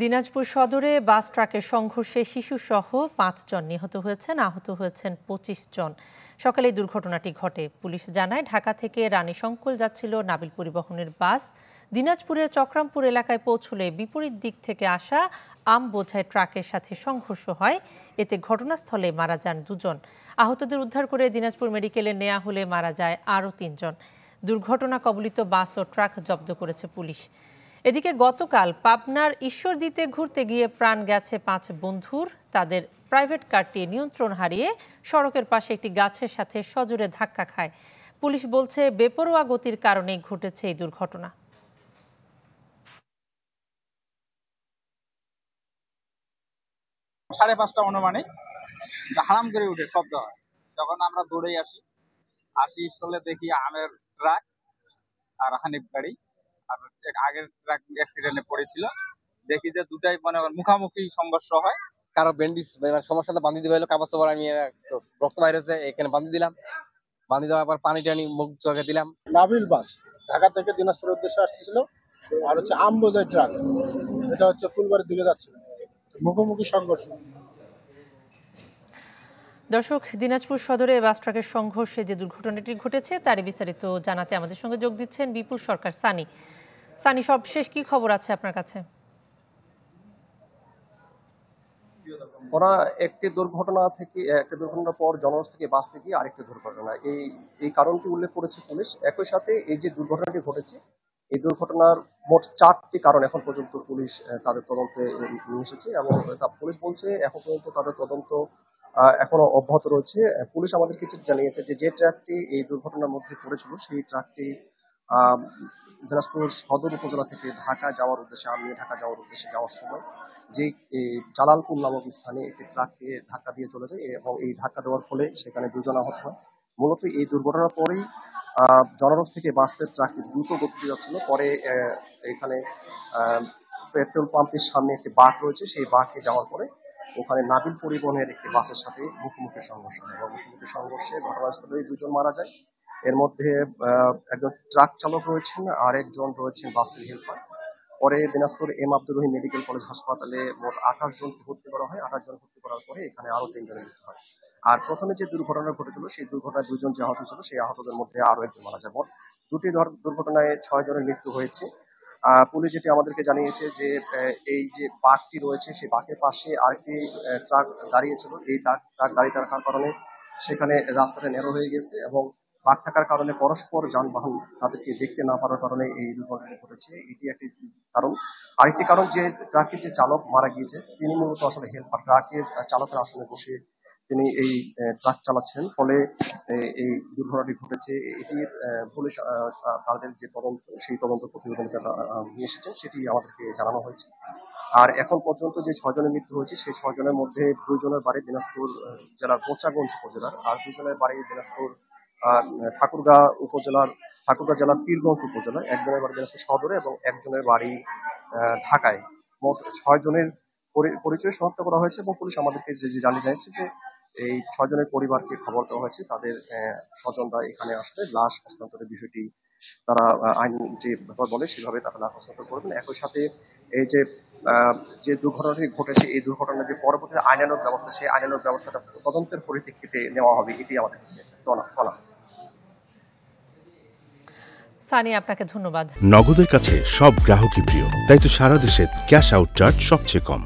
দিনাজপুর সদরে বাস ট্রাকের সংঘর্ষে শিশুসহ ৫ জন নিহত হয়েছেন, আহত হয়েছেন ২৫ জন। সকালে এই দুর্ঘটনাটি ঘটে। পুলিশ জানায়, ঢাকা থেকে রানী শঙ্কল যাচ্ছিল নাবিল পরিবহনের বাস। দিনাজপুরের চক্রামপুর এলাকায় পৌঁছলে বিপরীত দিক থেকে আসা আম বোঝাই ট্রাকের সাথে সংঘর্ষ হয়। এতে ঘটনাস্থলে মারা যান ২ জন। আহতদের উদ্ধার করে দিনাজপুর মেডিকেলে নেওয়া হলে মারা যায় আরও ৩ জন। দুর্ঘটনা কবলিত বাস ও ট্রাক জব্দ করেছে পুলিশ। এদিকে গতকাল পাবনার ঈশ্বরদীতে ঘুরতে গিয়ে প্রাণ গেছে ৫ বন্ধুর। তাদের প্রাইভেট কারটি নিয়ন্ত্রণ হারিয়ে সড়কের পাশে একটি গাছের সাথে সজোরে ধাক্কা খায়। পুলিশ বলছে, বেপরোয়া গতির কারণেই ঘটেছে এই দুর্ঘটনা। সাড়ে ৫টা অনুমানিক হারাম করে উঠে শব্দ হয়। যখন আমরা দৌড়ে আসি চলে দেখি আমের ট্রাক আর হানিফ গাড়ি, আর আগের ট্রাক অ্যাক্সিডেন্টে পড়েছিল। দেখি যে দুটাই মুখামুখি সংঘর্ষ হয়। কারো ব্যান্ডেজ সমস্যাটা বান্ধি দিবে হলো, কাপড় চোপড় আমি রক্ত বাইরে হচ্ছে, এখানে বান্ধি দিলাম। বান্ধি দেওয়ার পর পানি টানি মুখ চোখে দিলাম। নাবিল বাস ঢাকা থেকে দিনাজপুরের উদ্দেশ্যে আসতেছিল, আর হচ্ছে আম বোঝাই ট্রাক, এটা হচ্ছে ফুলবাড়ির দিকে যাচ্ছিল। মুখোমুখি সংঘর্ষ। দর্শক, দিনাজপুর সদরে বাস ট্রাকের সংঘর্ষে যে দুর্ঘটনাটি ঘটেছে তারই বিস্তারিত জানাতে আমাদের সঙ্গে যোগ দিচ্ছেন বিপুল সরকার। সানি, সবশেষ কি খবর আছে আপনার কাছে? ওরা একটি দুর্ঘটনার পর জনরস থেকে বাঁচতে গিয়ে আরেকটি দুর্ঘটনা, এই কারণটি উল্লেখ করেছে পুলিশ। একই সাথে এই যে দুর্ঘটনাটি ঘটেছে, এই দুর্ঘটনার মোট 4টি কারণ এখন পর্যন্ত পুলিশ তাদের তদন্তে নিয়ে এসেছে, এবং পুলিশ বলছে এখন পর্যন্ত তাদের তদন্ত এখনো অব্যাহত রয়েছে। পুলিশ আমাদেরকে জানিয়েছে যে ট্রাকটি এই দুর্ঘটনার মধ্যে পড়েছিল, সেই ট্রাকটি দিনাজপুর সদর উপজেলা থেকে ঢাকা যাওয়ার উদ্দেশ্যে যাওয়ার সময় যে জালালপুর নামক স্থানে একটি ট্রাককে ধাক্কা দিয়ে চলে যায়, এবং এই ধাক্কা দেওয়ার ফলে সেখানে 2 জন আহত হয়। মূলত এই দুর্ঘটনার পরেই জনরস থেকে বাসের ট্রাকটি দ্রুত গতিতে যাচ্ছিল। পরে এখানে পেট্রোল পাম্পের সামনে একটি বাঁক রয়েছে, সেই বাঁকে যাওয়ার পরে ওখানে নাবিল পরিবহনের একটি বাসের সাথে মুখোমুখি সংঘর্ষ হয়, এবং মুখোমুখি সংঘর্ষে ঘটনাস্থলেই 2 জন মারা যায়। এর মধ্যে একজন ট্রাক চালক রয়েছেন আর একজন রয়েছেন বাসের হেল্পার। পরে Dinajpur M Abdur Rahim medical college হাসপাতালে মোট 28 জনকে ভর্তি করা হয়। 28 জন ভর্তি করার পরে এখানে আরো 3 জনের মৃত্যু হয়। আর প্রথমে যে দুর্ঘটনা ঘটেছিল, সেই দুর্ঘটনায় 2 জন যে আহত ছিল, সেই আহতদের মধ্যে আরো একজন মারা যায়। মোট 2টি দুর্ঘটনায় 6 জনের মৃত্যু হয়েছে। পুলিশ যেটি আমাদেরকে জানিয়েছে যে এই যে বাঁকটি রয়েছে, সেই বাঁকের পাশে আরেকটি ট্রাক দাঁড়িয়েছিল। এই ট্রাক দাঁড়িয়ে থাকার কারণে সেখানে রাস্তাটা ন্যারো হয়ে গেছে, এবং বাঁক থাকার কারণে পরস্পর যানবাহন তাদেরকে দেখতে না পারার কারণে এই দুর্ঘটনা ঘটেছে। এটি একটি কারণ। আরেকটি কারণ, যে ট্রাকের যে চালক মারা গিয়েছে, তিনি মূলত আসলে হেল্পার। ট্রাকের চালকের আসনে বসে তিনি এই ট্রাক চালাচ্ছেন, ফলে এই দুর্ঘটনাটি ঘটেছে। এটির পুলিশ তাদের যে তদন্ত, সেই তদন্ত প্রতিবেদন নিয়ে এসেছেন, সেটি আমাদেরকে জানানো হয়েছে। আর এখন পর্যন্ত যে 6 জনের মৃত্যু হয়েছে, সেই 6 জনের মধ্যে 2 জনের বাড়ি দিনাজপুর জেলার বোচাগঞ্জ উপজেলার, আর 2 জনের বাড়ি দিনাজপুর ঠাকুরগাঁ জেলার পীরগঞ্জ উপজেলায়। একজনের বাড়ি দিনাজপুর সদরে এবং একজনের বাড়ি ঢাকায়। মোট 6 জনের পরিচয় শনাক্ত করা হয়েছে, এবং পুলিশ আমাদেরকে জানিয়েছে যে এই 6 জনের পরিবারকে খবর দেওয়া হয়েছে, তাদের স্বজনরা এখানে আসলে লাশ হস্তান্তরের বিষয়টি তারা আইন যে ব্যাপার বলে সেভাবে তারা লাশ হস্তান্তর করবেন। একই সাথে এই যে দুর্ঘটনাটি ঘটেছে, এই দুর্ঘটনার যে পরবর্তী আইনানুগ ব্যবস্থা, সেই আইনানুগ ব্যবস্থাটা তদন্তের পরিপ্রেক্ষিতে নেওয়া হবে, এটি আমাদের বলা। সানি, আপনাকে ধন্যবাদ। নগদের কাছে সব গ্রাহকই প্রিয়, তাই তো সারা দেশে ক্যাশ আউট চার্জ সবচেয়ে কম।